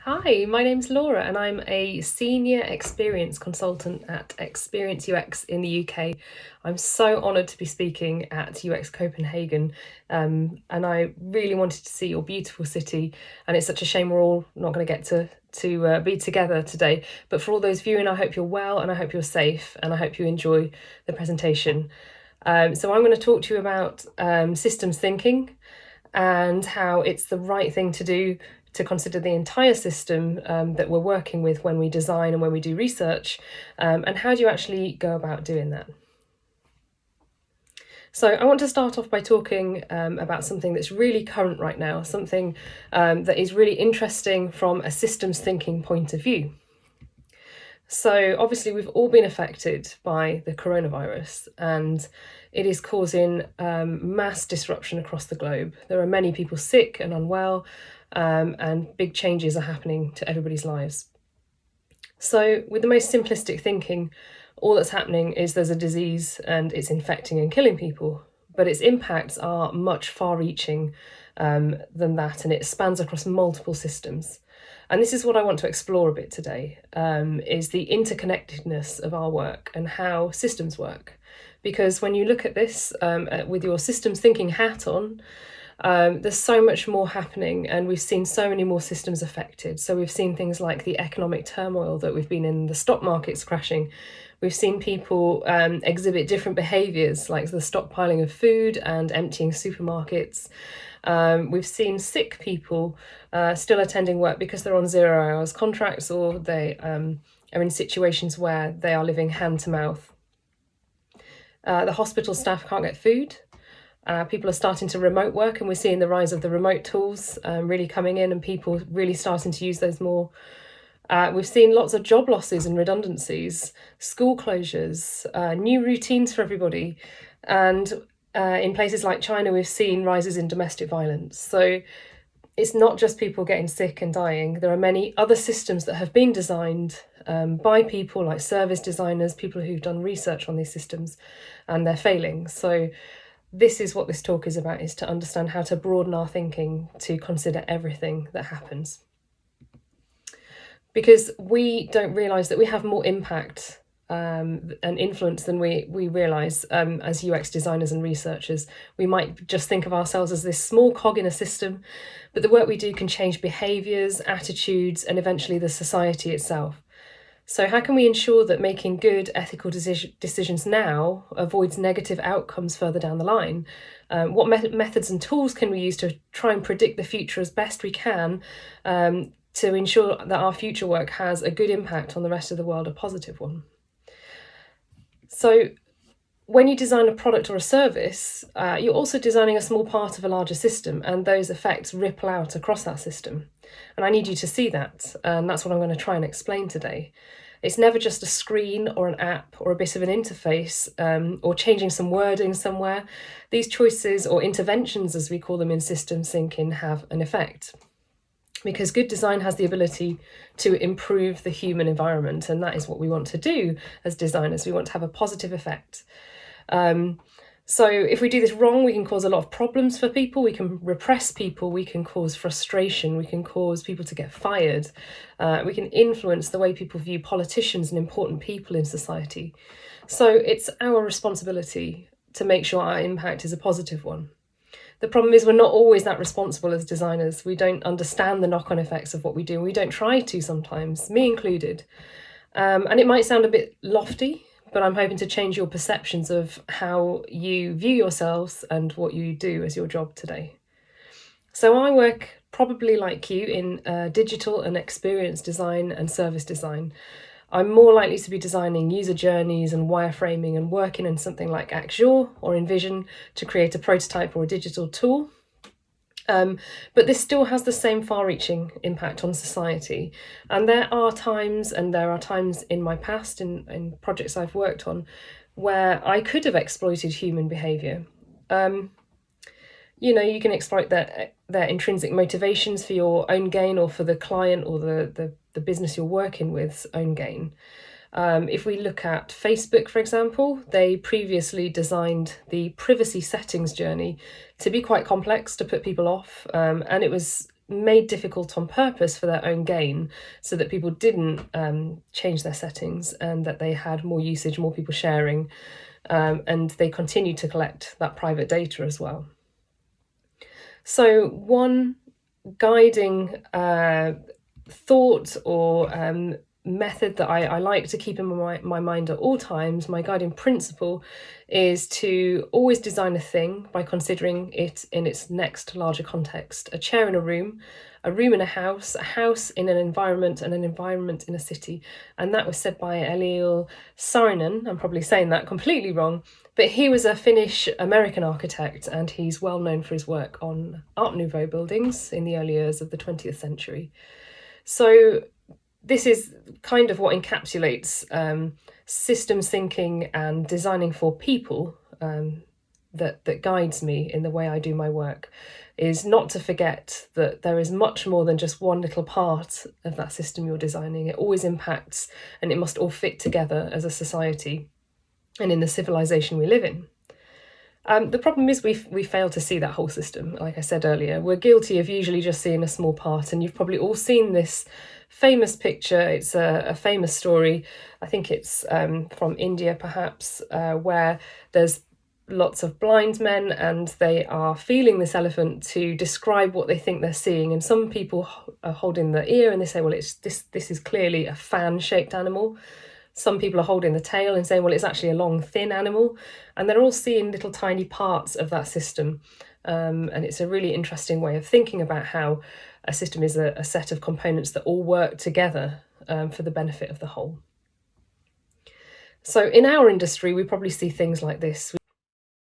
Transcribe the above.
Hi, my name's Laura and I'm a senior experience consultant at Experience UX in the UK. I'm so honoured to be speaking at UX Copenhagen, and I really wanted to see your beautiful city, and it's such a shame we're all not going to get to be together today. But for all those viewing, I hope you're well and I hope you're safe and I hope you enjoy the presentation. So I'm going to talk to you about systems thinking and how it's the right thing to do to consider the entire system that we're working with when we design and when we do research, and how do you actually go about doing that? So I want to start off by talking about something that's really current right now, something that is really interesting from a systems thinking point of view. So obviously we've all been affected by the coronavirus, and it is causing mass disruption across the globe. There are many people sick and unwell, and big changes are happening to everybody's lives. So with the most simplistic thinking, all that's happening is there's a disease and it's infecting and killing people, but its impacts are much far-reaching than that, and it spans across multiple systems. And this is what I want to explore a bit today, is the interconnectedness of our work and how systems work. Because when you look at this with your systems thinking hat on, there's so much more happening, and we've seen so many more systems affected. So we've seen things like the economic turmoil that we've been in, the stock markets crashing. We've seen people exhibit different behaviours, like the stockpiling of food and emptying supermarkets. We've seen sick people still attending work because they're on 0 hours contracts, or they are in situations where they are living hand to mouth. The hospital staff can't get food. People are starting to remote work, and we're seeing the rise of the remote tools really coming in, and people really starting to use those more. We've seen lots of job losses and redundancies, school closures, new routines for everybody. And in places like China, we've seen rises in domestic violence. So it's not just people getting sick and dying. There are many other systems that have been designed by people like service designers, people who've done research on these systems, and they're failing. So this is what this talk is about, is to understand how to broaden our thinking to consider everything that happens. Because we don't realise that we have more impact and influence than we realise as UX designers and researchers. We might just think of ourselves as this small cog in a system, but the work we do can change behaviours, attitudes, and eventually the society itself. So how can we ensure that making good ethical decisions now avoids negative outcomes further down the line? What methods and tools can we use to try and predict the future as best we can, to ensure that our future work has a good impact on the rest of the world, a positive one? So when you design a product or a service, you're also designing a small part of a larger system, and those effects ripple out across that system. And I need you to see that, and that's what I'm going to try and explain today. It's never just a screen or an app or a bit of an interface, or changing some wording somewhere. These choices, or interventions as we call them in systems thinking, have an effect. Because good design has the ability to improve the human environment, and that is what we want to do as designers. We want to have a positive effect. So if we do this wrong, we can cause a lot of problems for people, we can repress people, we can cause frustration, we can cause people to get fired, we can influence the way people view politicians and important people in society. So it's our responsibility to make sure our impact is a positive one. The problem is we're not always that responsible as designers. We don't understand the knock-on effects of what we do. We don't try to sometimes, me included. And it might sound a bit lofty, but I'm hoping to change your perceptions of how you view yourselves and what you do as your job today. So I work probably like you in digital and experience design and service design. I'm more likely to be designing user journeys and wireframing and working in something like Axure or InVision to create a prototype or a digital tool. But this still has the same far-reaching impact on society. And there are times in my past, in projects I've worked on, where I could have exploited human behaviour. You can exploit their intrinsic motivations for your own gain, or for the client or the business you're working with's own gain. If we look at Facebook, for example, they previously designed the privacy settings journey to be quite complex, to put people off, and it was made difficult on purpose for their own gain, so that people didn't change their settings, and that they had more usage, more people sharing, and they continued to collect that private data as well. So one guiding thought or method that I like to keep in my mind at all times, my guiding principle, is to always design a thing by considering it in its next larger context. A chair in a room in a house in an environment, and an environment in a city. And that was said by Eliel Saarinen. I'm probably saying that completely wrong, but he was a Finnish-American architect, and he's well known for his work on Art Nouveau buildings in the early years of the 20th century. So this is kind of what encapsulates systems thinking and designing for people, that guides me in the way I do my work, is not to forget that there is much more than just one little part of that system you're designing. It always impacts, and it must all fit together as a society and in the civilization we live in. The problem is we fail to see that whole system. Like I said earlier, we're guilty of usually just seeing a small part, and you've probably all seen this famous picture. It's a famous story. I think it's from India, perhaps, where there's lots of blind men, and they are feeling this elephant to describe what they think they're seeing. And some people are holding the ear, and they say, well, it's this is clearly a fan-shaped animal. Some people are holding the tail and saying, well, it's actually a long, thin animal. And they're all seeing little tiny parts of that system. And it's a really interesting way of thinking about how a system is a set of components that all work together for the benefit of the whole. So in our industry, we probably see things like this.